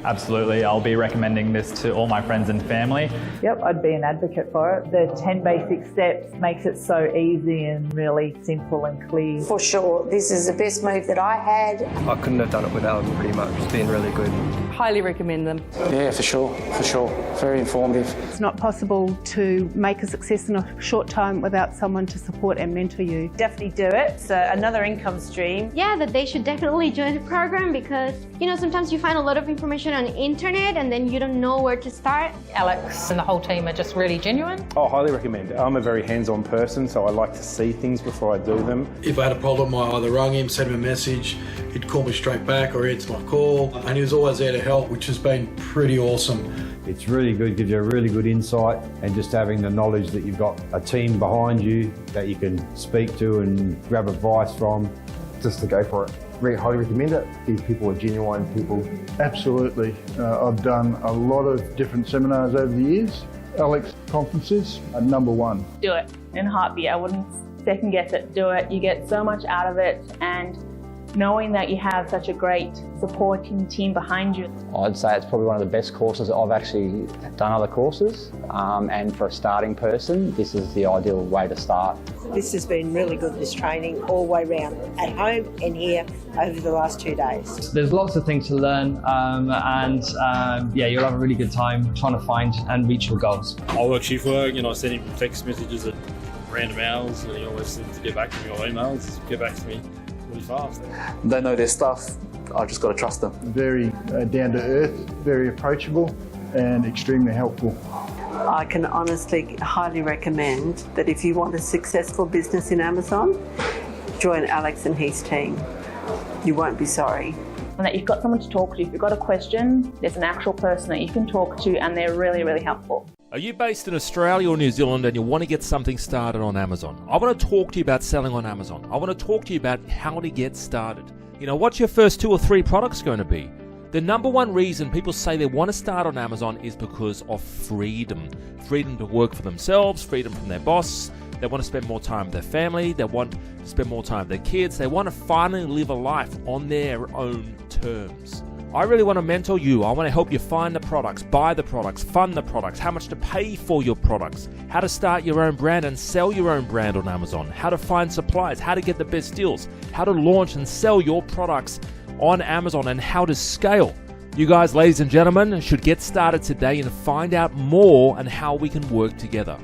Absolutely, I'll be recommending this to all my friends and family. Yep, I'd be an advocate for it. The 10 basic steps makes it so easy and really simple and clear. For sure, this is the best move that I had. I couldn't have done it without them pretty much. It's been really good. Highly recommend them. Yeah, for sure. Very informative. It's not possible to make a success in a short time without someone to support and mentor you. Definitely do it. It's another income stream. Yeah, that they should definitely join the program because, sometimes you find a lot of information on the internet and then you don't know where to start. Alex and the whole team are just really genuine. I highly recommend it. I'm a very hands-on person, so I like to see things before I do them. If I had a problem, I either rang him, sent him a message, he'd call me straight back or he'd answer my call, and he was always there to help, which has been pretty awesome. It's really good, gives you a really good insight, and just having the knowledge that you've got a team behind you that you can speak to and grab advice from. Just to go for it. Really highly recommend it. These people are genuine people. Absolutely. I've done a lot of different seminars over the years. Alex conferences are number one. Do it in a heartbeat. I wouldn't second guess it. Do it. You get so much out of it, and knowing that you have such a great supporting team behind you. I'd say it's probably one of the best courses. I've actually done other courses, and for a starting person, this is the ideal way to start. This has been really good, this training, all the way around, at home and here over the last 2 days. There's lots of things to learn, yeah, you'll have a really good time trying to find and reach your goals. I work shift work, I send him text messages at random hours, and he always seems to get back to me, or emails, get back to me really fast. They know their stuff. I've just got to trust them. Very down to earth, very approachable and extremely helpful. I can honestly highly recommend that if you want a successful business in Amazon, join Alex and his team. You won't be sorry. And that you've got someone to talk to. If you've got a question, there's an actual person that you can talk to, and they're really, really helpful. Are you based in Australia or New Zealand and you want to get something started on Amazon? I want to talk to you about selling on Amazon. I want to talk to you about how to get started. What's your first 2 or 3 products going to be? The number one reason people say they want to start on Amazon is because of freedom. Freedom to work for themselves, freedom from their boss. They want to spend more time with their family. They want to spend more time with their kids. They want to finally live a life on their own terms. I really want to mentor you. I want to help you find the products, buy the products, fund the products, how much to pay for your products, how to start your own brand and sell your own brand on Amazon, how to find suppliers, how to get the best deals, how to launch and sell your products on Amazon, and how to scale. You guys, ladies and gentlemen, should get started today and find out more on how we can work together.